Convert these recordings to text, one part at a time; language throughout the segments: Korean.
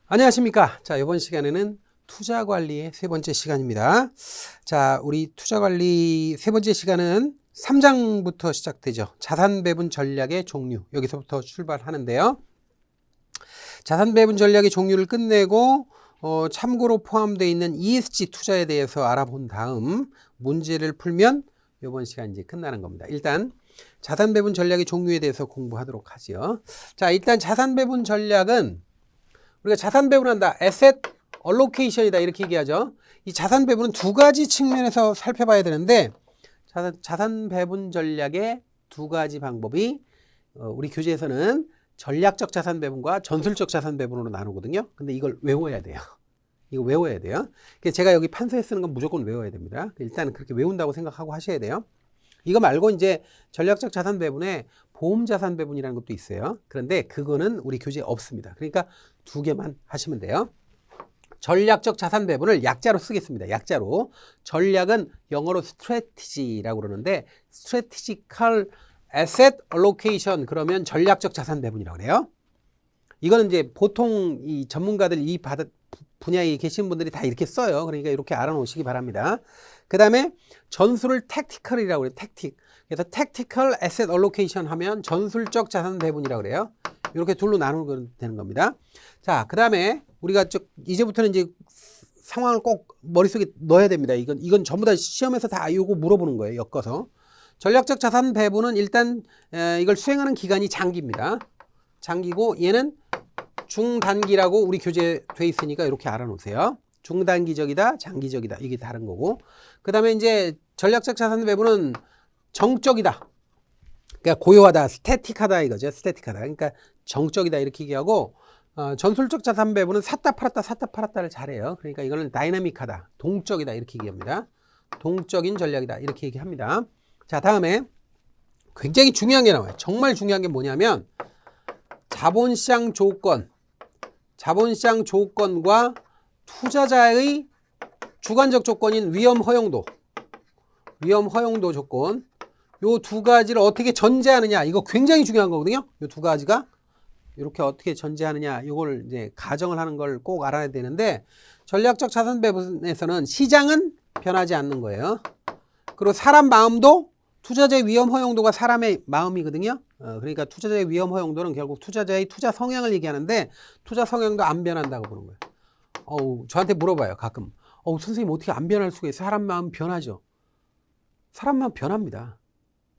안녕하십니까. 자, 이번 시간에는 투자 관리의 세 번째 시간입니다. 자, 우리 투자 관리 세 번째 시간은 3장부터 시작되죠. 자산 배분 전략의 종류. 여기서부터 출발하는데요. 자산 배분 전략의 종류를 끝내고 참고로 포함되어 있는 ESG 투자에 대해서 알아본 다음 문제를 풀면 이번 시간 이제 끝나는 겁니다. 일단 자산 배분 전략의 종류에 대해서 공부하도록 하죠. 자, 일단 자산 배분 전략은 우리가 자산 배분한다. Asset Allocation이다. 이렇게 얘기하죠. 이 자산 배분은 두 가지 측면에서 살펴봐야 되는데 자산 배분 전략의 두 가지 방법이 우리 교재에서는 전략적 자산 배분과 전술적 자산 배분으로 나누거든요. 근데 이걸 외워야 돼요. 이거 외워야 돼요. 그래서 제가 여기 판서에 쓰는 건 무조건 외워야 됩니다. 일단 그렇게 외운다고 생각하고 하셔야 돼요. 이거 말고 이제 전략적 자산 배분에 보험 자산 배분이라는 것도 있어요. 그런데 그거는 우리 교재에 없습니다. 그러니까 두 개만 하시면 돼요. 전략적 자산 배분을 약자로 쓰겠습니다. 약자로. 전략은 영어로 strategy라고 그러는데 strategical asset allocation 그러면 전략적 자산 배분이라고 그래요. 이거는 이제 보통 이 전문가들 이 분야에 계신 분들이 다 이렇게 써요. 그러니까 이렇게 알아놓으시기 바랍니다. 그 다음에 전술을 tactical이라고 그래요. tactic. 그래서 tactical asset allocation 하면 전술적 자산 배분이라고 그래요. 이렇게 둘로 나누면 되는 겁니다. 자, 그 다음에 우리가 이제부터는 이제 상황을 꼭 머릿속에 넣어야 됩니다. 이건 전부 다 시험에서 다 요거 물어보는 거예요. 엮어서. 전략적 자산 배분은 일단 이걸 수행하는 기간이 장기입니다. 장기고 얘는 중단기라고 우리 교재에 돼 있으니까 이렇게 알아놓으세요. 중단기적이다, 장기적이다. 이게 다른 거고. 그 다음에 이제 전략적 자산 배분은 정적이다. 그러니까 고요하다, 스태틱하다 이거죠. 스태틱하다. 그러니까 정적이다 이렇게 얘기하고 전술적 자산 배분은 샀다 팔았다를 잘해요. 그러니까 이거는 다이나믹하다, 동적이다 이렇게 얘기합니다. 동적인 전략이다 이렇게 얘기합니다. 자, 다음에 굉장히 중요한 게 나와요. 정말 중요한 게 뭐냐면 자본시장 조건과 투자자의 주관적 조건인 위험 허용도 조건 요 두 가지를 어떻게 전제하느냐 이거 굉장히 중요한 거거든요. 요 두 가지가 이렇게 어떻게 전제하느냐 이걸 이제 가정을 하는 걸 꼭 알아야 되는데 전략적 자산 배분에서는 시장은 변하지 않는 거예요. 그리고 사람 마음도 투자자의 위험 허용도가 사람의 마음이거든요. 그러니까 투자자의 위험 허용도는 결국 투자자의 투자 성향을 얘기하는데 투자 성향도 안 변한다고 보는 거예요. 저한테 물어봐요. 가끔. 선생님 어떻게 안 변할 수가 있어요? 사람 마음 변하죠. 사람 마음 변합니다.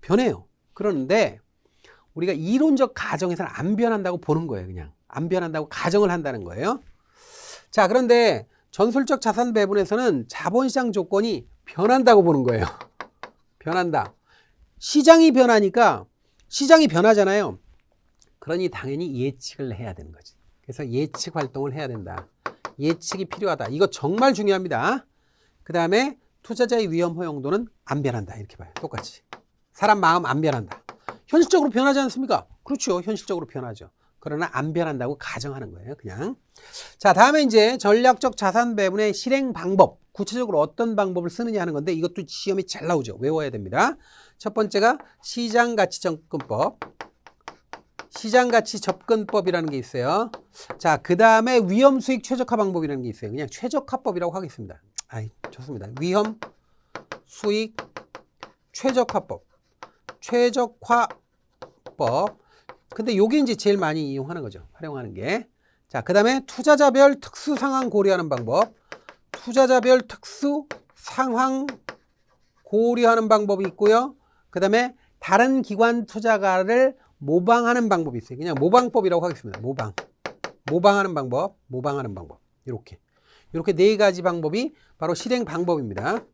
변해요. 그러는데 우리가 이론적 가정에서는 안 변한다고 보는 거예요. 그냥 안 변한다고 가정을 한다는 거예요. 자, 그런데 전술적 자산 배분에서는 자본시장 조건이 변한다고 보는 거예요. 변한다. 시장이 변하니까 시장이 변하잖아요. 그러니 당연히 예측을 해야 되는 거지. 그래서 예측 활동을 해야 된다. 예측이 필요하다. 이거 정말 중요합니다. 그 다음에 투자자의 위험 허용도는 안 변한다. 이렇게 봐요. 똑같이. 사람 마음 안 변한다. 현실적으로 변하지 않습니까? 그렇죠. 현실적으로 변하죠. 그러나 안 변한다고 가정하는 거예요. 그냥. 자, 다음에 이제 전략적 자산 배분의 실행 방법. 구체적으로 어떤 방법을 쓰느냐 하는 건데 이것도 시험에 잘 나오죠. 외워야 됩니다. 첫 번째가 시장가치 접근법이라는 게 있어요. 자, 그 다음에 위험 수익 최적화 방법이라는 게 있어요. 그냥 최적화법이라고 하겠습니다. 좋습니다. 위험 수익 최적화법. 근데 요게 이제 제일 많이 이용하는 거죠. 활용하는 게. 자, 그 다음에 투자자별 특수 상황 고려하는 방법. 투자자별 특수 상황 고려하는 방법이 있고요. 그 다음에 다른 기관 투자가를 모방하는 방법이 있어요. 그냥 모방법이라고 하겠습니다. 모방하는 방법. 이렇게 네 가지 방법이 바로 실행 방법입니다.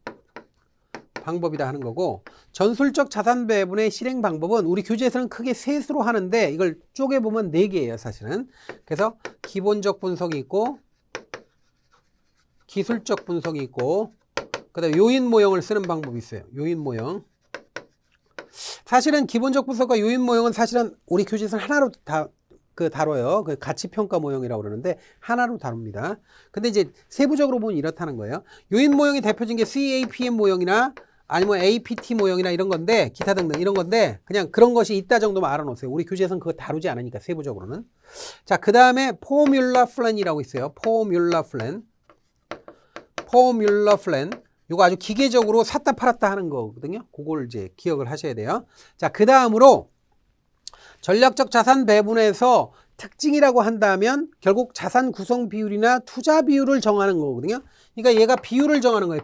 방법이다 하는 거고 전술적 자산 배분의 실행 방법은 우리 교재에서는 크게 셋으로 하는데 이걸 쪼개보면 4개예요. 사실은. 그래서 기본적 분석이 있고 기술적 분석이 있고 그 다음에 요인 모형을 쓰는 방법이 있어요. 요인 모형. 사실은 기본적 분석과 요인 모형은 사실은 우리 교재에서는 하나로 다뤄요. 그 가치평가 모형이라고 그러는데 하나로 다룹니다. 근데 이제 세부적으로 보면 이렇다는 거예요. 요인 모형이 대표적인 게 CAPM 모형이나 아니면 APT 모형이나 이런 건데 기타 등등 이런 건데 그냥 그런 것이 있다 정도만 알아놓으세요. 우리 교재에서는 그거 다루지 않으니까 세부적으로는. 자, 그 다음에 포뮬라 플랜이라고 있어요. 포뮬라 플랜. 포뮬라 플랜. 이거 아주 기계적으로 샀다 팔았다 하는 거거든요. 그걸 이제 기억을 하셔야 돼요. 자, 그 다음으로 전략적 자산 배분에서 특징이라고 한다면 결국 자산 구성 비율이나 투자 비율을 정하는 거거든요. 그러니까 얘가 비율을 정하는 거예요.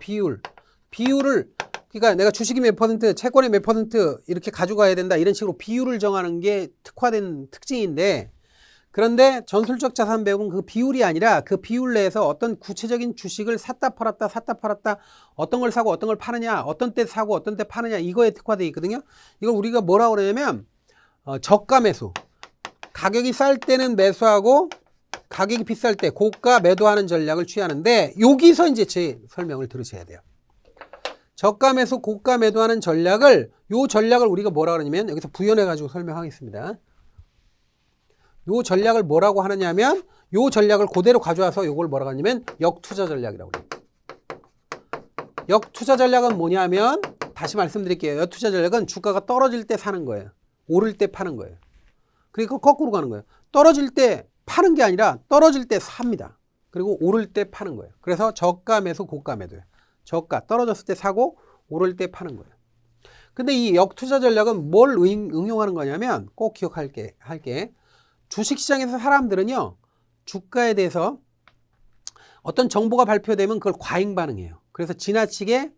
비율을 그러니까 내가 주식이 몇 퍼센트, 채권이 몇 퍼센트 이렇게 가져가야 된다 이런 식으로 비율을 정하는 게 특화된 특징인데, 그런데 전술적 자산 배분은 그 비율이 아니라 그 비율 내에서 어떤 구체적인 주식을 샀다 팔았다 어떤 걸 사고 어떤 걸 파느냐, 어떤 때 사고 어떤 때 파느냐 이거에 특화되어 있거든요. 이걸 우리가 뭐라고 그러냐면 저가 매수. 가격이 쌀 때는 매수하고 가격이 비쌀 때 고가 매도하는 전략을 취하는데, 여기서 이제 제 설명을 들으셔야 돼요. 저가 매수 고가 매도하는 전략을, 요 전략을 우리가 뭐라 그러냐면 여기서 부연해 가지고 설명하겠습니다. 요 전략을 뭐라고 하느냐면 요 전략을 그대로 가져와서 요걸 뭐라고 하냐면 역투자 전략이라고 그래요. 역투자 전략은 뭐냐면 다시 말씀드릴게요. 역투자 전략은 주가가 떨어질 때 사는 거예요. 오를 때 파는 거예요. 그리고 거꾸로 가는 거예요. 떨어질 때 파는 게 아니라 떨어질 때 삽니다. 그리고 오를 때 파는 거예요. 그래서 저가 매수 고가 매도예요. 저가 떨어졌을 때 사고 오를 때 파는 거예요. 근데 이 역투자 전략은 뭘 응용하는 거냐면 꼭 기억할게. 주식시장에서 사람들은요, 주가에 대해서 어떤 정보가 발표되면 그걸 과잉 반응해요. 그래서 지나치게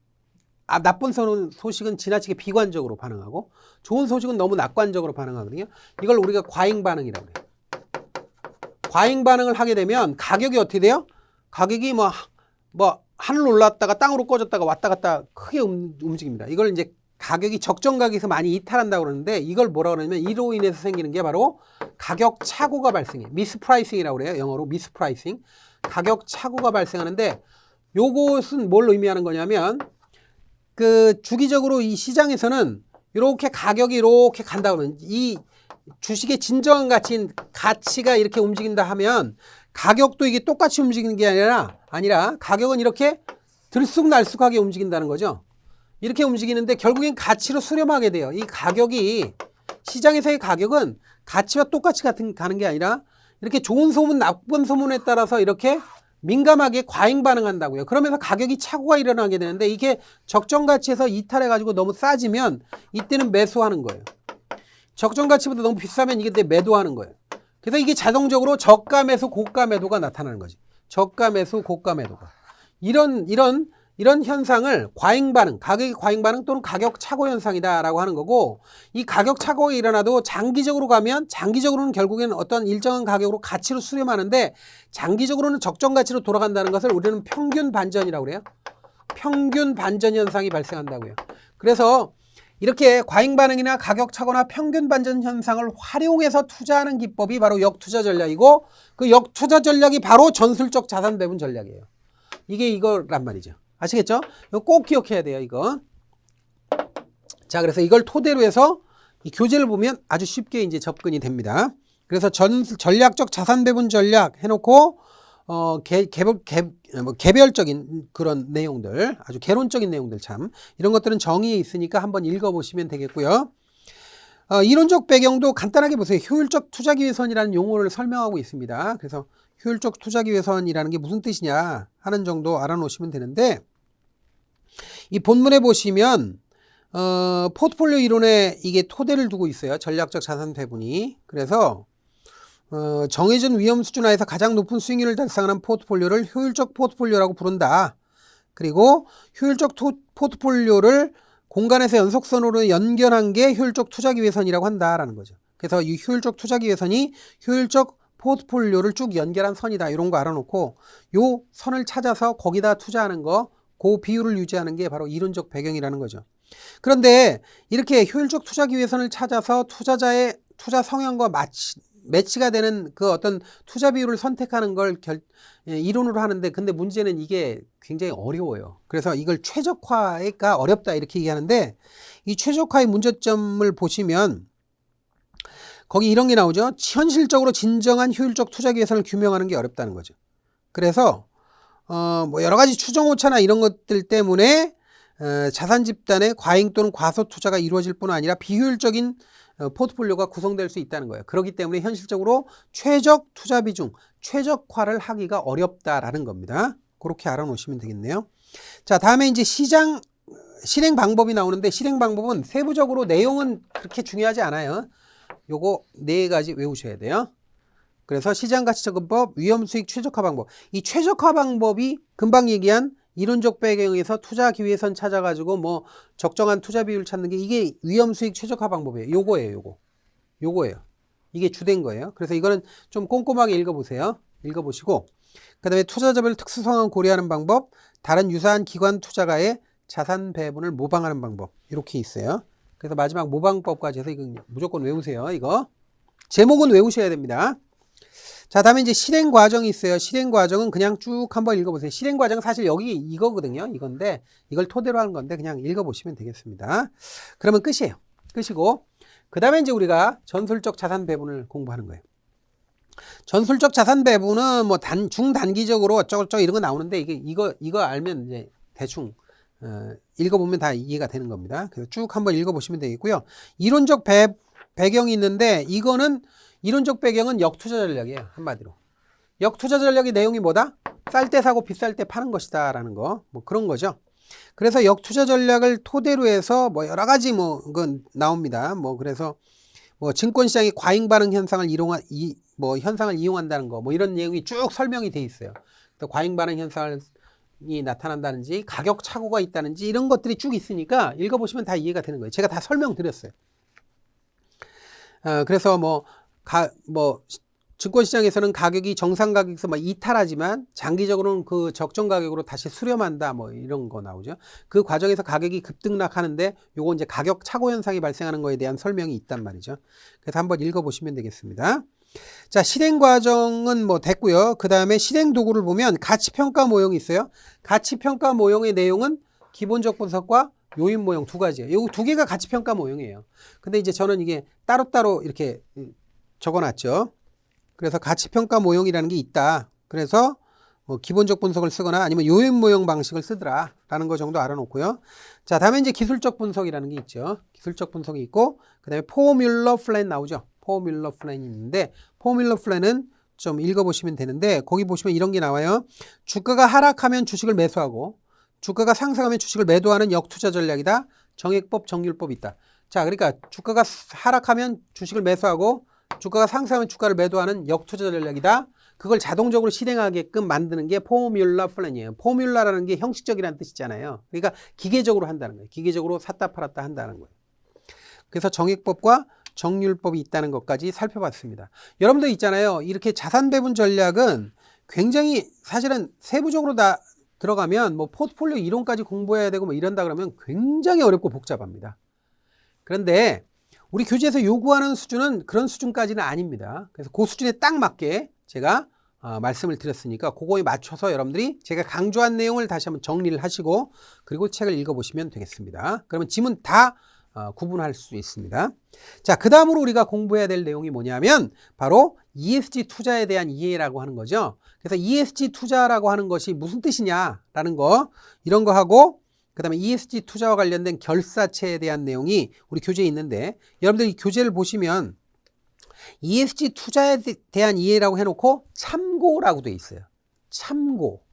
나쁜 소식은 지나치게 비관적으로 반응하고 좋은 소식은 너무 낙관적으로 반응하거든요. 이걸 우리가 과잉 반응이라고 해요. 과잉 반응을 하게 되면 가격이 어떻게 돼요? 가격이 뭐 하늘로 올랐다가 땅으로 꺼졌다가 왔다 갔다 크게 움직입니다. 이걸 이제 가격이 적정 가격에서 많이 이탈한다고 그러는데, 이걸 뭐라고 그러냐면 이로 인해서 생기는 게 바로 가격 착오가 발생해요. 미스프라이싱이라고 그래요. 영어로 미스프라이싱. 가격 착오가 발생하는데, 요것은 뭘 의미하는 거냐면 그 주기적으로 이 시장에서는 이렇게 가격이 이렇게 간다 그러면 이 주식의 진정한 가치가 이렇게 움직인다 하면 가격도 이게 똑같이 움직이는 게 아니라 가격은 이렇게 들쑥날쑥하게 움직인다는 거죠. 이렇게 움직이는데 결국엔 가치로 수렴하게 돼요. 이 가격이, 시장에서의 가격은 가치와 똑같이 가는 게 아니라 이렇게 좋은 소문, 나쁜 소문에 따라서 이렇게 민감하게 과잉 반응한다고요. 그러면서 가격이 착오가 일어나게 되는데, 이게 적정 가치에서 이탈해가지고 너무 싸지면 이때는 매수하는 거예요. 적정 가치보다 너무 비싸면 이게 매도하는 거예요. 그래서 이게 자동적으로 저가 매수 고가 매도가 나타나는 거지. 저가 매수 고가 매도가. 이런 현상을 과잉 반응, 가격의 과잉 반응 또는 가격 착오 현상이다라고 하는 거고, 이 가격 착오가 일어나도 장기적으로 가면 장기적으로는 결국에는 어떤 일정한 가격으로 가치로 수렴하는데, 장기적으로는 적정 가치로 돌아간다는 것을 우리는 평균 반전이라고 그래요. 평균 반전 현상이 발생한다고요. 그래서 이렇게 과잉 반응이나 가격 착오나 평균 반전 현상을 활용해서 투자하는 기법이 바로 역투자 전략이고, 그 역투자 전략이 바로 전술적 자산 배분 전략이에요. 이게 이거란 말이죠. 아시겠죠? 이거 꼭 기억해야 돼요, 이거. 자, 그래서 이걸 토대로 해서 이 교재를 보면 아주 쉽게 이제 접근이 됩니다. 그래서 전략적 자산 배분 전략 해놓고, 개별적인 그런 내용들, 아주 개론적인 내용들 참, 이런 것들은 정의에 있으니까 한번 읽어보시면 되겠고요. 이론적 배경도 간단하게 보세요. 효율적 투자기회선이라는 용어를 설명하고 있습니다. 그래서 효율적 투자기회선이라는 게 무슨 뜻이냐 하는 정도 알아놓으시면 되는데, 이 본문에 보시면 포트폴리오 이론에 이게 토대를 두고 있어요. 전략적 자산 배분이. 그래서 정해진 위험 수준 하에서 가장 높은 수익률을 달성하는 포트폴리오를 효율적 포트폴리오라고 부른다. 그리고 효율적 포트폴리오를 공간에서 연속선으로 연결한 게 효율적 투자기회선이라고 한다라는 거죠. 그래서 이 효율적 투자기회선이 효율적 포트폴리오를 쭉 연결한 선이다. 이런 거 알아놓고 요 선을 찾아서 거기다 투자하는 거, 그 비율을 유지하는 게 바로 이론적 배경이라는 거죠. 그런데 이렇게 효율적 투자기회선을 찾아서 투자자의 투자 성향과 매치가 되는 그 어떤 투자 비율을 선택하는 걸 이론으로 하는데, 근데 문제는 이게 굉장히 어려워요. 그래서 이걸 최적화가 어렵다 이렇게 얘기하는데, 이 최적화의 문제점을 보시면 거기 이런 게 나오죠. 현실적으로 진정한 효율적 투자기회선을 규명하는 게 어렵다는 거죠. 그래서 뭐 여러 가지 추정 오차나 이런 것들 때문에 자산 집단의 과잉 또는 과소 투자가 이루어질 뿐 아니라 비효율적인 포트폴리오가 구성될 수 있다는 거예요. 그렇기 때문에 현실적으로 최적 투자 비중, 최적화를 하기가 어렵다라는 겁니다. 그렇게 알아놓으시면 되겠네요. 자, 다음에 이제 실행 방법이 나오는데, 실행 방법은 세부적으로 내용은 그렇게 중요하지 않아요. 요거 4가지 외우셔야 돼요. 그래서 시장가치적응법, 위험수익 최적화 방법. 이 최적화 방법이 금방 얘기한 이론적 배경에서 투자 기회선 찾아가지고 뭐 적정한 투자 비율 찾는 게 이게 위험수익 최적화 방법이에요. 요거예요. 요거예요. 이게 주된 거예요. 그래서 이거는 좀 꼼꼼하게 읽어보세요. 읽어보시고, 그 다음에 투자자별 특수 상황 고려하는 방법, 다른 유사한 기관 투자가의 자산 배분을 모방하는 방법, 이렇게 있어요. 그래서 마지막 모방법까지 해서 이거 무조건 외우세요. 이거 제목은 외우셔야 됩니다. 자, 다음에 이제 실행 과정이 있어요. 실행 과정은 그냥 쭉 한번 읽어보세요. 실행 과정은 사실 여기 이거거든요. 이건데 이걸 토대로 하는 건데 그냥 읽어보시면 되겠습니다. 그러면 끝이에요. 끝이고, 그 다음에 이제 우리가 전술적 자산 배분을 공부하는 거예요. 전술적 자산 배분은 뭐 중단기적으로 어쩌고저쩌고 이런 거 나오는데 이거 알면 이제 대충 읽어보면 다 이해가 되는 겁니다. 그래서 쭉 한번 읽어보시면 되겠고요. 이론적 배경이 있는데, 이거는 이론적 배경은 역투자 전략이에요. 한마디로 역투자 전략의 내용이 뭐다? 쌀 때 사고 비쌀 때 파는 것이다 라는 거, 뭐 그런 거죠. 그래서 역투자 전략을 토대로 해서 뭐 여러 가지 뭐 그건 나옵니다. 뭐 그래서 뭐 증권시장의 과잉 반응 현상을 현상을 이용한다는 거, 뭐 이런 내용이 쭉 설명이 돼 있어요. 또 과잉 반응 현상이 나타난다든지 가격 착오가 있다든지 이런 것들이 쭉 있으니까 읽어보시면 다 이해가 되는 거예요. 제가 다 설명드렸어요. 그래서 증권시장에서는 가격이 정상 가격에서 이탈하지만 장기적으로는 그 적정 가격으로 다시 수렴한다, 뭐 이런 거 나오죠. 그 과정에서 가격이 급등락하는데 요거 이제 가격 착오 현상이 발생하는 거에 대한 설명이 있단 말이죠. 그래서 한번 읽어보시면 되겠습니다. 자, 실행 과정은 뭐 됐고요. 그 다음에 실행 도구를 보면 가치평가 모형이 있어요. 가치평가 모형의 내용은 기본적 분석과 요인 모형 2가지예요. 요 2개가 가치평가 모형이에요. 근데 이제 저는 이게 따로따로 이렇게 적어놨죠. 그래서 가치평가 모형이라는 게 있다. 그래서 뭐 기본적 분석을 쓰거나 아니면 요인 모형 방식을 쓰더라 라는 거 정도 알아놓고요. 자, 다음에 이제 기술적 분석이라는 게 있죠. 기술적 분석이 있고, 그 다음에 포뮬러 플랜 나오죠. 포뮬러 플랜이 있는데, 포뮬러 플랜은 좀 읽어보시면 되는데, 거기 보시면 이런 게 나와요. 주가가 하락하면 주식을 매수하고 주가가 상승하면 주식을 매도하는 역투자 전략이다. 정액법, 정률법이 있다. 자, 그러니까 주가가 하락하면 주식을 매수하고 주가가 상승하면 주가를 매도하는 역투자 전략이다. 그걸 자동적으로 실행하게끔 만드는 게 포뮬러 플랜이에요. 포뮬러라는 게 형식적이라는 뜻이잖아요. 그러니까 기계적으로 한다는 거예요. 기계적으로 샀다 팔았다 한다는 거예요. 그래서 정액법과 정률법이 있다는 것까지 살펴봤습니다. 여러분들 있잖아요. 이렇게 자산 배분 전략은 굉장히 사실은 세부적으로 다 들어가면 뭐 포트폴리오 이론까지 공부해야 되고 뭐 이런다 그러면 굉장히 어렵고 복잡합니다. 그런데 우리 교재에서 요구하는 수준은 그런 수준까지는 아닙니다. 그래서 그 수준에 딱 맞게 제가 말씀을 드렸으니까 그거에 맞춰서 여러분들이 제가 강조한 내용을 다시 한번 정리를 하시고 그리고 책을 읽어보시면 되겠습니다. 그러면 지문 다 구분할 수 있습니다. 자, 그 다음으로 우리가 공부해야 될 내용이 뭐냐면 바로 ESG 투자에 대한 이해라고 하는 거죠. 그래서 ESG 투자라고 하는 것이 무슨 뜻이냐라는 거, 이런 거 하고, 그 다음에 ESG 투자와 관련된 결사체에 대한 내용이 우리 교재에 있는데, 여러분들이 교재를 보시면 ESG 투자에 대한 이해라고 해놓고 참고라고 돼 있어요. 참고.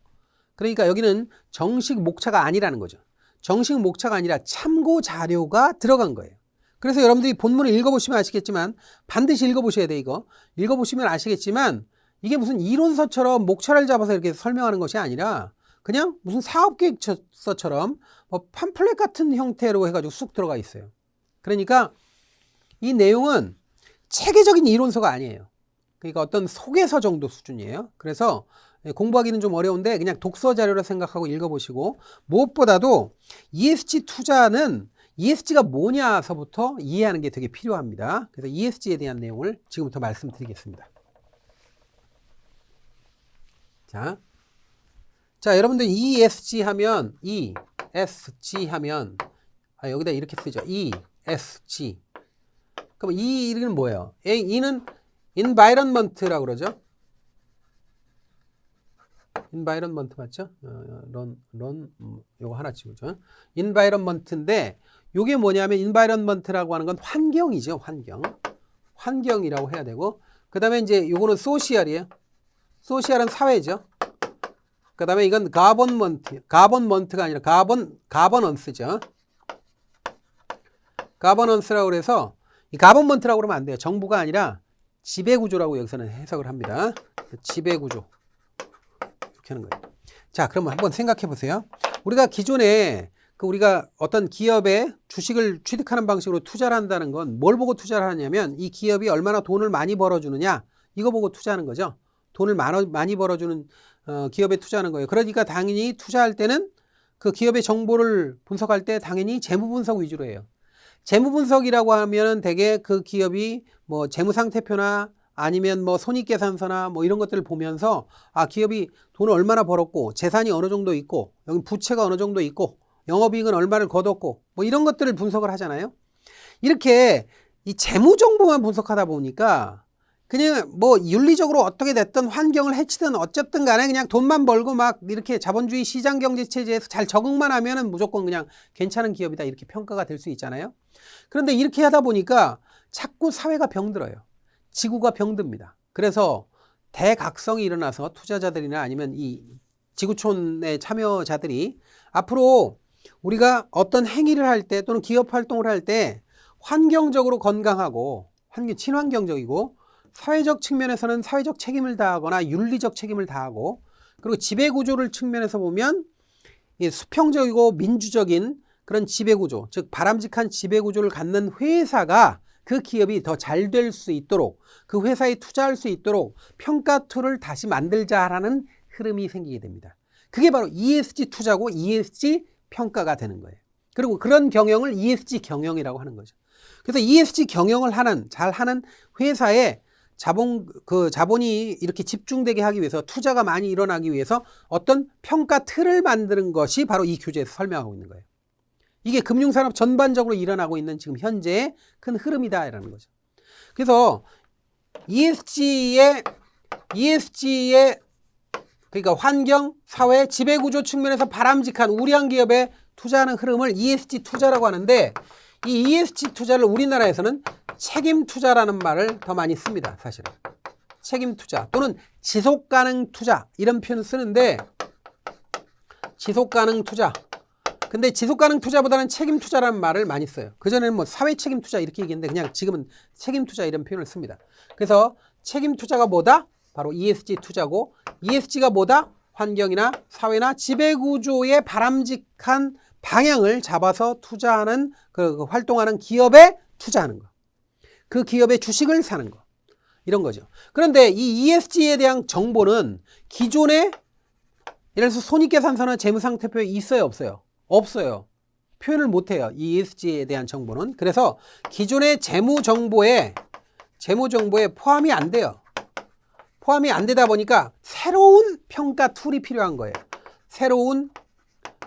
그러니까 여기는 정식 목차가 아니라는 거죠. 정식 목차가 아니라 참고 자료가 들어간 거예요. 그래서 여러분들이 본문을 읽어보시면 아시겠지만, 반드시 읽어보셔야 돼. 이거 읽어보시면 아시겠지만 이게 무슨 이론서처럼 목차를 잡아서 이렇게 설명하는 것이 아니라 그냥 무슨 사업계획서처럼 뭐 팜플렛 같은 형태로 해가지고 쑥 들어가 있어요. 그러니까 이 내용은 체계적인 이론서가 아니에요. 그러니까 어떤 소개서 정도 수준이에요. 그래서 공부하기는 좀 어려운데 그냥 독서 자료로 생각하고 읽어보시고, 무엇보다도 ESG 투자는 ESG가 뭐냐서부터 이해하는 게 되게 필요합니다. 그래서 ESG에 대한 내용을 지금부터 말씀드리겠습니다. 자, 여러분들 ESG 하면 여기다 이렇게 쓰죠. ESG. 그럼 E는 뭐예요? E는 environment라고 그러죠. environment 맞죠? 요거 하나 치우죠. environment인데 요게 뭐냐면 environment라고 하는 건 환경이죠. 환경이라고 해야 되고 그 다음에 이제 요거는 social이에요. social은 사회죠. 그 다음에 이건 가버넌먼트가 아니라 가버넌스죠. 가버넌스라고 그래서 이 가버먼트라고 그러면 안 돼요. 정부가 아니라 지배구조라고 여기서는 해석을 합니다. 지배구조 이렇게 하는 거예요. 자, 그러면 한번 생각해 보세요. 우리가 기존에 우리가 어떤 기업의 주식을 취득하는 방식으로 투자를 한다는 건 뭘 보고 투자를 하냐면 이 기업이 얼마나 돈을 많이 벌어주느냐 이거 보고 투자하는 거죠. 돈을 많이 벌어주는 기업에 투자하는 거예요. 그러니까 당연히 투자할 때는 그 기업의 정보를 분석할 때 당연히 재무 분석 위주로 해요. 재무 분석이라고 하면은 대개 그 기업이 뭐 재무상태표나 아니면 뭐 손익계산서나 뭐 이런 것들을 보면서 아, 기업이 돈을 얼마나 벌었고 재산이 어느 정도 있고 여기 부채가 어느 정도 있고 영업이익은 얼마를 거뒀고 뭐 이런 것들을 분석을 하잖아요. 이렇게 이 재무 정보만 분석하다 보니까 그냥 뭐 윤리적으로 어떻게 됐든 환경을 해치든 어쨌든 간에 그냥 돈만 벌고 막 이렇게 자본주의 시장 경제 체제에서 잘 적응만 하면은 무조건 그냥 괜찮은 기업이다 이렇게 평가가 될 수 있잖아요. 그런데 이렇게 하다 보니까 자꾸 사회가 병들어요. 지구가 병듭니다. 그래서 대각성이 일어나서 투자자들이나 아니면 이 지구촌의 참여자들이 앞으로 우리가 어떤 행위를 할 때 또는 기업 활동을 할 때 환경적으로 건강하고 친환경적이고 사회적 측면에서는 사회적 책임을 다하거나 윤리적 책임을 다하고 그리고 지배구조를 측면에서 보면 수평적이고 민주적인 그런 지배구조, 즉 바람직한 지배구조를 갖는 회사가 그 기업이 더 잘 될 수 있도록 그 회사에 투자할 수 있도록 평가 툴을 다시 만들자라는 흐름이 생기게 됩니다. 그게 바로 ESG 투자고 ESG 평가가 되는 거예요. 그리고 그런 경영을 ESG 경영이라고 하는 거죠. 그래서 ESG 경영을 잘하는 회사에 자본이 이렇게 집중되게 하기 위해서 투자가 많이 일어나기 위해서 어떤 평가 틀을 만드는 것이 바로 이 교재에서 설명하고 있는 거예요. 이게 금융산업 전반적으로 일어나고 있는 지금 현재의 큰 흐름이다라는 거죠. 그래서 ESG의 그러니까 환경, 사회, 지배구조 측면에서 바람직한 우량 기업에 투자하는 흐름을 ESG 투자라고 하는데 이 ESG 투자를 우리나라에서는 책임 투자라는 말을 더 많이 씁니다. 사실은 책임 투자 또는 지속 가능 투자 이런 표현을 쓰는데 지속 가능 투자 근데 지속 가능 투자보다는 책임 투자라는 말을 많이 써요. 그전에는 뭐 사회 책임 투자 이렇게 얘기했는데 그냥 지금은 책임 투자 이런 표현을 씁니다. 그래서 책임 투자가 뭐다? 바로 ESG 투자고 ESG가 뭐다? 환경이나 사회나 지배구조의 바람직한 방향을 잡아서 투자하는 그 활동하는 기업에 투자하는 거. 그 기업의 주식을 사는 거. 이런 거죠. 그런데 이 ESG에 대한 정보는 기존에 예를 들어서 손익계산서나 재무상태표에 있어요, 없어요? 없어요. 표현을 못해요. 이 ESG에 대한 정보는. 그래서 기존의 재무정보에 포함이 안 돼요. 포함이 안 되다 보니까 새로운 평가 툴이 필요한 거예요. 새로운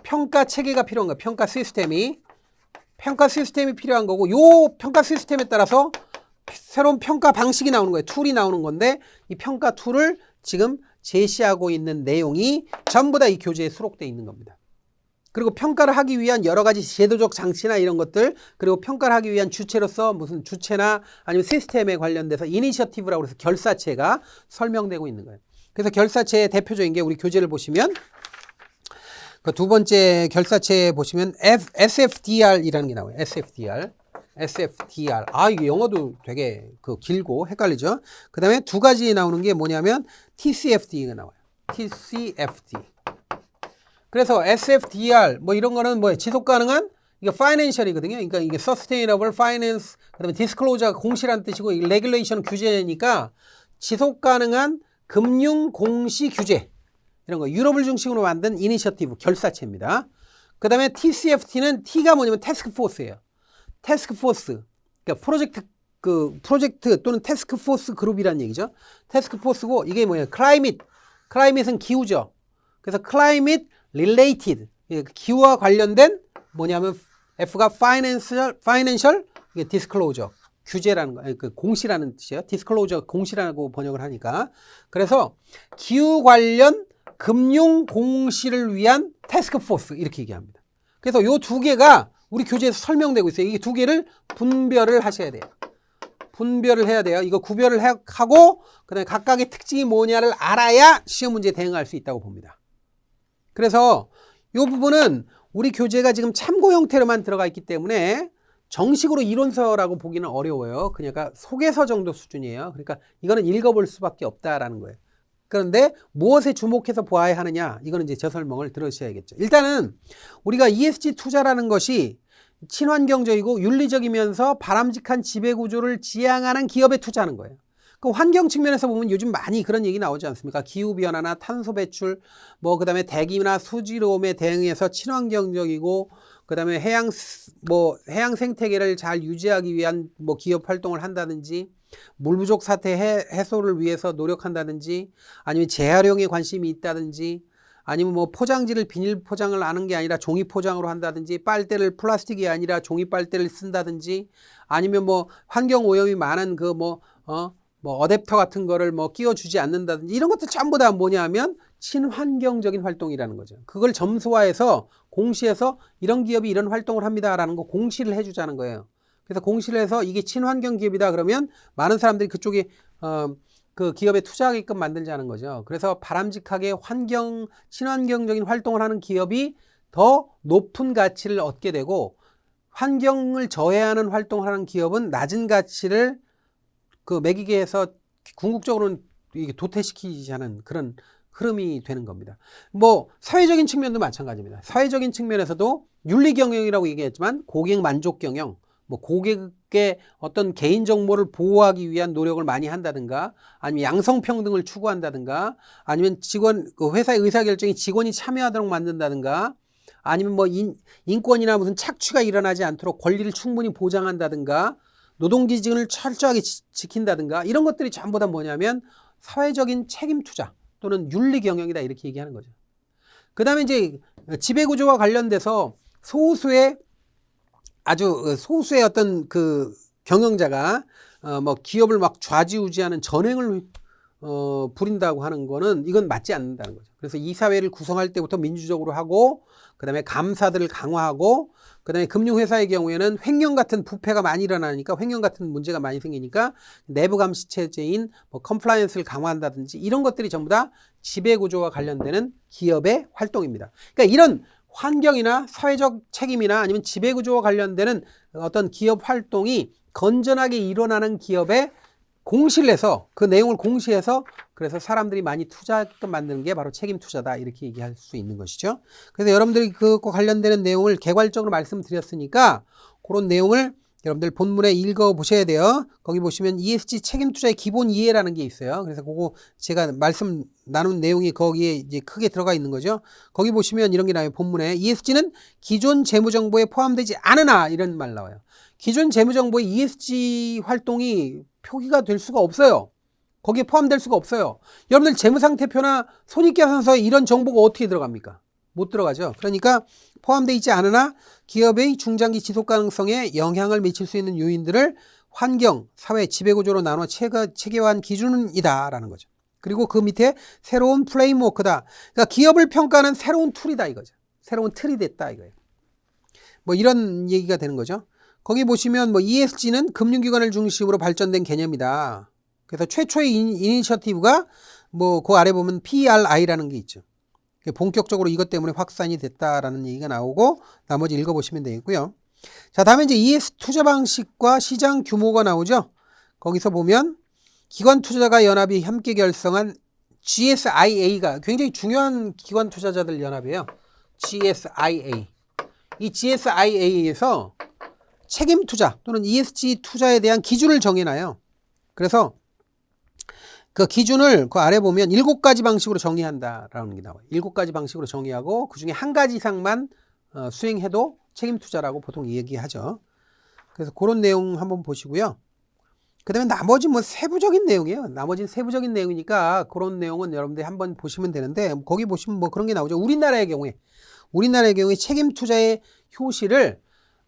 평가 체계가 필요한 거예요. 평가 시스템이 필요한 거고 요 평가 시스템에 따라서 새로운 평가 방식이 나오는 거예요. 툴이 나오는 건데 이 평가 툴을 지금 제시하고 있는 내용이 전부 다 이 교재에 수록되어 있는 겁니다. 그리고 평가를 하기 위한 여러 가지 제도적 장치나 이런 것들 그리고 평가를 하기 위한 주체로서 무슨 주체나 아니면 시스템에 관련돼서 이니셔티브라고 해서 결사체가 설명되고 있는 거예요. 그래서 결사체의 대표적인 게 우리 교재를 보시면 그 두 번째 결사체에 보시면 SFDR이라는 게 나와요. SFDR. 아, 이게 영어도 되게 길고 헷갈리죠? 그 다음에 두 가지 나오는 게 뭐냐면 TCFD가 나와요. TCFD. 그래서 SFDR 뭐 이런 거는 뭐 지속 가능한 이게 파이낸셜이거든요. 그러니까 이게 Sustainable Finance 그다음에 Disclosure가 공시라는 뜻이고 이 Regulation 규제니까 지속 가능한 금융 공시 규제 이런 거 유럽을 중심으로 만든 이니셔티브 결사체입니다. 그다음에 TCFT는 T가 뭐냐면 태스크포스예요. 태스크포스 그러니까 프로젝트 또는 태스크포스 그룹이라는 얘기죠. 태스크포스고 이게 뭐예요? 클라이밋은 기후죠. 그래서 클라이밋 related 기후와 관련된 뭐냐면 F가 financial disclosure 규제라는 거, 그 공시라는 뜻이에요. disclosure 공시라고 번역을 하니까 그래서 기후 관련 금융 공시를 위한 태스크포스 이렇게 얘기합니다. 그래서 요 두 개가 우리 교재에서 설명되고 있어요. 이 두 개를 분별을 하셔야 돼요. 분별을 해야 돼요. 이거 구별을 하고 그다음에 각각의 특징이 뭐냐를 알아야 시험 문제에 대응할 수 있다고 봅니다. 그래서 이 부분은 우리 교재가 지금 참고 형태로만 들어가 있기 때문에 정식으로 이론서라고 보기는 어려워요. 그러니까 소개서 정도 수준이에요. 그러니까 이거는 읽어볼 수밖에 없다라는 거예요. 그런데 무엇에 주목해서 보아야 하느냐? 이거는 이제 저 설명을 들으셔야겠죠. 일단은 우리가 ESG 투자라는 것이 친환경적이고 윤리적이면서 바람직한 지배구조를 지향하는 기업에 투자하는 거예요. 그 환경 측면에서 보면 요즘 많이 그런 얘기 나오지 않습니까? 기후변화나 탄소 배출, 그 다음에 대기나 수질오염에 대응해서 친환경적이고, 그 다음에 해양 생태계를 잘 유지하기 위한 기업 활동을 한다든지, 물 부족 사태 해소를 위해서 노력한다든지, 아니면 재활용에 관심이 있다든지, 아니면 포장지를 비닐 포장을 하는 게 아니라 종이 포장으로 한다든지, 빨대를 플라스틱이 아니라 종이 빨대를 쓴다든지, 아니면 환경 오염이 많은 어댑터 같은 거를 끼워주지 않는다든지, 이런 것도 전부 다 뭐냐면 친환경적인 활동이라는 거죠. 그걸 점수화해서 공시해서 이런 기업이 이런 활동을 합니다라는 거 공시를 해주자는 거예요. 그래서 공시를 해서 이게 친환경 기업이다 그러면 많은 사람들이 그쪽에 그 기업에 투자하게끔 만들자는 거죠. 그래서 바람직하게 친환경적인 활동을 하는 기업이 더 높은 가치를 얻게 되고, 환경을 저해하는 활동을 하는 기업은 낮은 가치를 매기게 해서 궁극적으로는 이게 도태시키자는 그런 흐름이 되는 겁니다. 사회적인 측면도 마찬가지입니다. 사회적인 측면에서도 윤리 경영이라고 얘기했지만 고객 만족 경영, 고객의 어떤 개인 정보를 보호하기 위한 노력을 많이 한다든가, 아니면 양성평등을 추구한다든가, 아니면 회사의 의사결정이 직원이 참여하도록 만든다든가, 아니면 인권이나 무슨 착취가 일어나지 않도록 권리를 충분히 보장한다든가, 노동기준을 철저하게 지킨다든가, 이런 것들이 전부 다 뭐냐면 사회적인 책임 투자 또는 윤리 경영이다 이렇게 얘기하는 거죠. 그 다음에 이제 지배구조와 관련돼서 아주 소수의 어떤 경영자가 기업을 좌지우지하는 전횡을 부린다고 하는 거는 이건 맞지 않는다는 거죠. 그래서 이 사회를 구성할 때부터 민주적으로 하고, 그 다음에 감사들을 강화하고, 그 다음에 금융회사의 경우에는 횡령 같은 부패가 많이 일어나니까, 횡령 같은 문제가 많이 생기니까 내부 감시 체제인 컴플라이언스를 강화한다든지, 이런 것들이 전부 다 지배구조와 관련되는 기업의 활동입니다. 그러니까 이런 환경이나 사회적 책임이나 아니면 지배구조와 관련되는 어떤 기업 활동이 건전하게 일어나는 기업의 공시를 해서, 그 내용을 공시해서, 그래서 사람들이 많이 투자하게끔 만드는 게 바로 책임 투자다 이렇게 얘기할 수 있는 것이죠. 그래서 여러분들이 그것과 관련되는 내용을 개괄적으로 말씀드렸으니까 그런 내용을 여러분들 본문에 읽어보셔야 돼요. 거기 보시면 ESG 책임 투자의 기본 이해라는 게 있어요. 그래서 그거 제가 말씀 나눈 내용이 거기에 이제 크게 들어가 있는 거죠. 거기 보시면 이런 게 나와요. 본문에 ESG는 기존 재무정보에 포함되지 않으나, 이런 말 나와요. 기존 재무정보에 ESG 활동이 표기가 될 수가 없어요. 거기에 포함될 수가 없어요. 여러분들 재무상태표나 손익계산서에 이런 정보가 어떻게 들어갑니까? 못 들어가죠. 그러니까 포함되어 있지 않으나 기업의 중장기 지속 가능성에 영향을 미칠 수 있는 요인들을 환경, 사회, 지배구조로 나눠 체계화한 기준이다라는 거죠. 그리고 그 밑에 새로운 프레임워크다. 그러니까 기업을 평가하는 새로운 툴이다 이거죠. 새로운 틀이 됐다 이거예요. 이런 얘기가 되는 거죠. 거기 보시면 ESG는 금융기관을 중심으로 발전된 개념이다. 그래서 최초의 이니셔티브가 그 아래 보면 PRI라는 게 있죠. 본격적으로 이것 때문에 확산이 됐다라는 얘기가 나오고, 나머지 읽어보시면 되겠고요. 자, 다음에 이제 ESG 투자 방식과 시장 규모가 나오죠. 거기서 보면 기관 투자가 연합이 함께 결성한 GSIA가 굉장히 중요한 기관 투자자들 연합이에요. GSIA. 이 GSIA에서 책임 투자 또는 ESG 투자에 대한 기준을 정해놔요. 그래서 그 기준을 그 아래 보면 7가지 방식으로 정의한다라는 게 나와요. 7가지 방식으로 정의하고 그 중에 한 가지 이상만 수행해도 책임 투자라고 보통 얘기하죠. 그래서 그런 내용 한번 보시고요. 그 다음에 나머지 세부적인 내용이에요. 나머지는 세부적인 내용이니까 그런 내용은 여러분들이 한번 보시면 되는데, 거기 보시면 그런 게 나오죠. 우리나라의 경우에 책임 투자의 효시를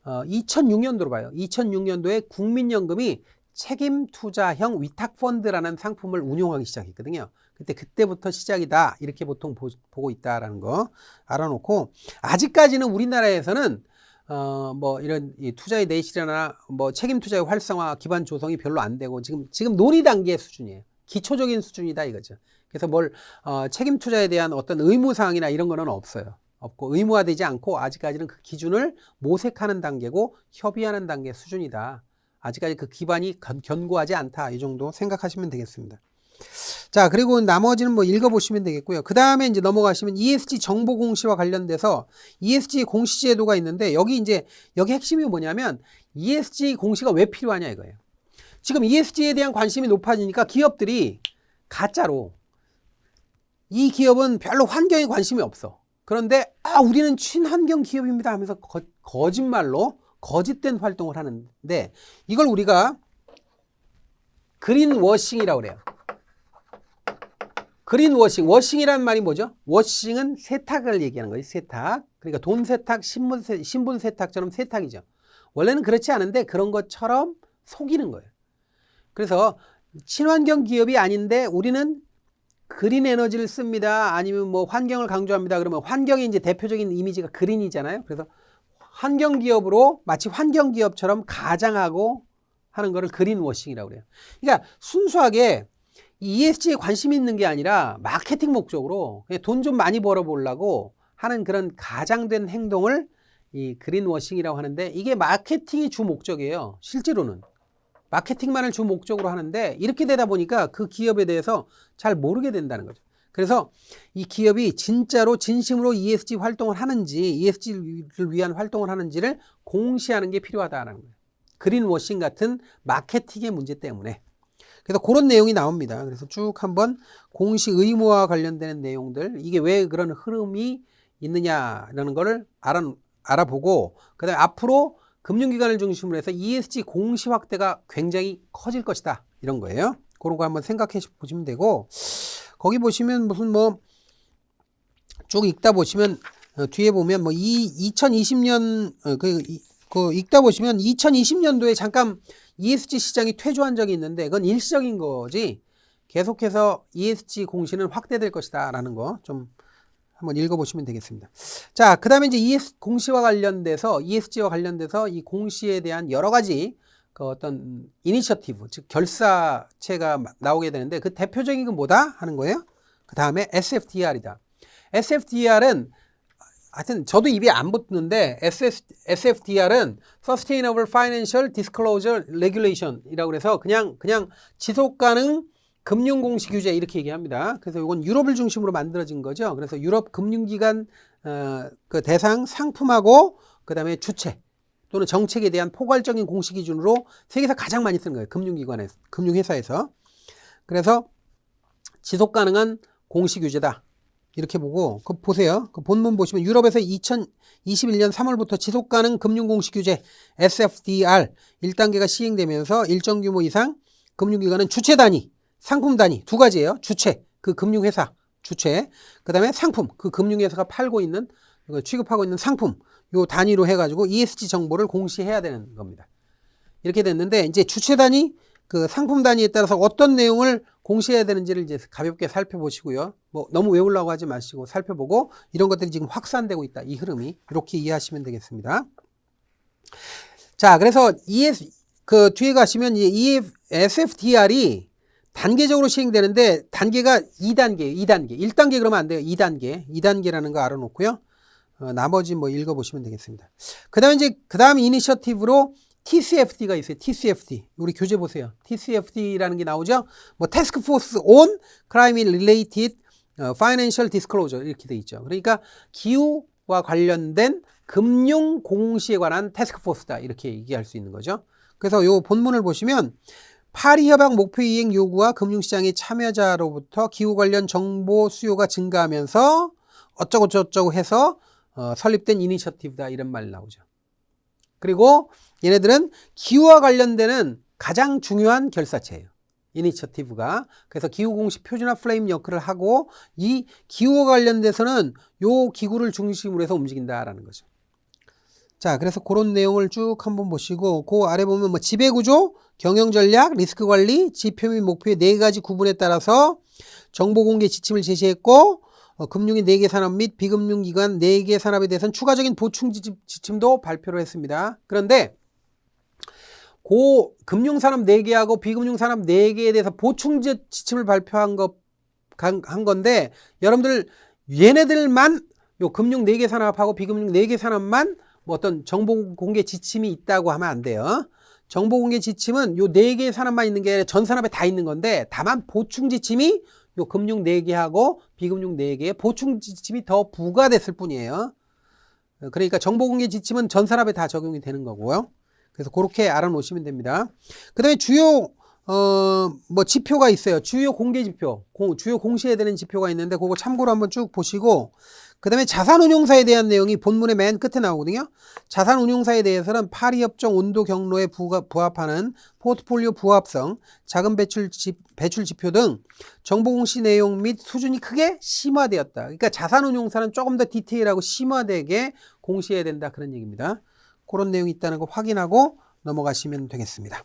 2006년도로 봐요. 2006년도에 국민연금이 책임 투자형 위탁 펀드라는 상품을 운용하기 시작했거든요. 그때부터 시작이다 이렇게 보통 보고 있다라는 거 알아놓고, 아직까지는 우리나라에서는 뭐 이런 이 투자의 내실이나 뭐 책임 투자의 활성화 기반 조성이 별로 안 되고 지금 논의 단계 수준이에요. 기초적인 수준이다 이거죠. 그래서 책임 투자에 대한 어떤 의무 사항이나 이런 거는 없고 의무화되지 않고 아직까지는 그 기준을 모색하는 단계고 협의하는 단계 수준이다. 아직까지 그 기반이 견고하지 않다. 이 정도 생각하시면 되겠습니다. 자, 그리고 나머지는 뭐 읽어보시면 되겠고요. 그 다음에 이제 넘어가시면 ESG 정보 공시와 관련돼서 ESG 공시 제도가 있는데, 여기 핵심이 뭐냐면 ESG 공시가 왜 필요하냐 이거예요. 지금 ESG에 대한 관심이 높아지니까 기업들이 가짜로 이 기업은 별로 환경에 관심이 없어. 그런데 우리는 친환경 기업입니다 하면서 거짓말로 거짓된 활동을 하는데, 이걸 우리가 그린워싱이라고 그래요. 그린워싱. 워싱이라는 말이 뭐죠? 워싱은 세탁을 얘기하는 거예요. 세탁. 그러니까 돈 세탁, 신분 세탁처럼 세탁이죠. 원래는 그렇지 않은데 그런 것처럼 속이는 거예요. 그래서 친환경 기업이 아닌데 우리는 그린 에너지를 씁니다. 아니면 뭐 환경을 강조합니다. 그러면 환경의 이제 대표적인 이미지가 그린이잖아요. 그래서 환경 기업으로 마치 환경 기업처럼 가장하고 하는 거를 그린워싱이라고 그래요. 그러니까 순수하게 이 ESG에 관심이 있는 게 아니라 마케팅 목적으로 돈 좀 많이 벌어보려고 하는 그런 가장된 행동을 이 그린워싱이라고 하는데, 이게 마케팅이 주 목적이에요. 실제로는 마케팅만을 주 목적으로 하는데, 이렇게 되다 보니까 그 기업에 대해서 잘 모르게 된다는 거죠. 그래서 이 기업이 진짜로 진심으로 ESG 활동을 하는지, ESG를 위한 활동을 하는지를 공시하는 게 필요하다는 거예요. 그린워싱 같은 마케팅의 문제 때문에. 그래서 그런 내용이 나옵니다. 그래서 쭉 한번 공시 의무와 관련되는 내용들, 이게 왜 그런 흐름이 있느냐라는 거를 알아보고, 그 다음에 앞으로 금융기관을 중심으로 해서 ESG 공시 확대가 굉장히 커질 것이다. 이런 거예요. 그런 거 한번 생각해 보시면 되고, 거기 보시면 무슨 쭉 읽다 보시면 뒤에 보면 2020년 읽다 보시면 2020년도에 잠깐 ESG 시장이 퇴조한 적이 있는데, 그건 일시적인 거지 계속해서 ESG 공시는 확대될 것이다 라는 거 좀 한번 읽어보시면 되겠습니다. 자, 그 다음에 이제 ESG와 관련돼서 이 공시에 대한 여러 가지 그 어떤 이니셔티브, 즉 결사체가 나오게 되는데, 그 대표적인 건 뭐다 하는 거예요. 그 다음에 SFDR이다. SFDR은 하여튼 저도 입에 안 붙는데, SFDR은 Sustainable Financial Disclosure Regulation 이라고 해서 그냥 지속가능 금융공시 규제 이렇게 얘기합니다. 그래서 이건 유럽을 중심으로 만들어진 거죠. 그래서 유럽 금융기관 그 대상 상품하고 그 다음에 주체 또는 정책에 대한 포괄적인 공시 기준으로 세계에서 가장 많이 쓰는 거예요. 금융기관에서, 금융회사에서. 그래서 지속가능한 공시 규제다. 이렇게 보고, 보세요. 그 본문 보시면 유럽에서 2021년 3월부터 지속가능 금융공시규제 SFDR 1단계가 시행되면서 일정 규모 이상 금융기관은 주체 단위, 상품 단위 두 가지예요. 주체, 그 금융회사 주체, 그 다음에 상품, 그 금융회사가 팔고 있는, 취급하고 있는 상품, 요 단위로 해가지고 ESG 정보를 공시해야 되는 겁니다. 이렇게 됐는데, 이제 주체 단위, 그 상품 단위에 따라서 어떤 내용을 공시해야 되는지를 이제 가볍게 살펴보시고요. 너무 외우려고 하지 마시고 살펴보고, 이런 것들이 지금 확산되고 있다. 이 흐름이. 이렇게 이해하시면 되겠습니다. 자, 그래서 그 뒤에 가시면 SFDR이 단계적으로 시행되는데, 단계가 2단계. 1단계 그러면 안 돼요. 2단계라는 거 알아놓고요. 나머지 읽어보시면 되겠습니다. 그 다음 이니셔티브로 TCFD가 있어요. TCFD. 우리 교재 보세요. TCFD라는 게 나오죠? Task Force on Climate Related Financial Disclosure 이렇게 돼 있죠. 그러니까 기후와 관련된 금융 공시에 관한 태스크포스다. 이렇게 얘기할 수 있는 거죠. 그래서 요 본문을 보시면 파리 협약 목표 이행 요구와 금융시장의 참여자로부터 기후 관련 정보 수요가 증가하면서 어쩌고 해서 설립된 이니셔티브다. 이런 말 나오죠. 그리고 얘네들은 기후와 관련되는 가장 중요한 결사체예요. 이니셔티브가. 그래서 기후공시 표준화 프레임 역할을 하고, 이 기후와 관련돼서는 요 기구를 중심으로 해서 움직인다라는 거죠. 자, 그래서 그런 내용을 쭉 한번 보시고, 그 아래 보면 뭐 지배구조, 경영전략, 리스크관리, 지표 및 목표의 4가지 구분에 따라서 정보공개 지침을 제시했고, 금융의 4개 산업 및 비금융기관 4개 산업에 대해서는 추가적인 보충 지침도 발표를 했습니다. 그런데 금융산업 4개하고 비금융산업 4개에 대해서 보충 지침을 발표한 한 건데, 여러분들 얘네들만 요 금융 4개 산업하고 비금융 4개 산업만 뭐 어떤 정보 공개 지침이 있다고 하면 안 돼요. 정보 공개 지침은 요 4개 산업만 있는 게 아니라 전 산업에 다 있는 건데, 다만 보충 지침이 요 금융 4개하고 비금융 4개에 보충 지침이 더 부과됐을 뿐이에요. 그러니까 정보 공개 지침은 전 산업에 다 적용이 되는 거고요. 그래서 그렇게 알아놓으시면 됩니다. 그 다음에 주요 뭐 지표가 있어요. 주요 공개 지표, 주요 공시해야 되는 지표가 있는데 그거 참고로 한번 쭉 보시고, 그 다음에 자산운용사에 대한 내용이 본문의 맨 끝에 나오거든요. 자산운용사에 대해서는 파리협정 온도 경로에 부합하는 포트폴리오 부합성, 자금 배출 지표 등 정보 공시 내용 및 수준이 크게 심화되었다. 그러니까 자산운용사는 조금 더 디테일하고 심화되게 공시해야 된다, 그런 얘기입니다. 그런 내용이 있다는 거 확인하고 넘어가시면 되겠습니다.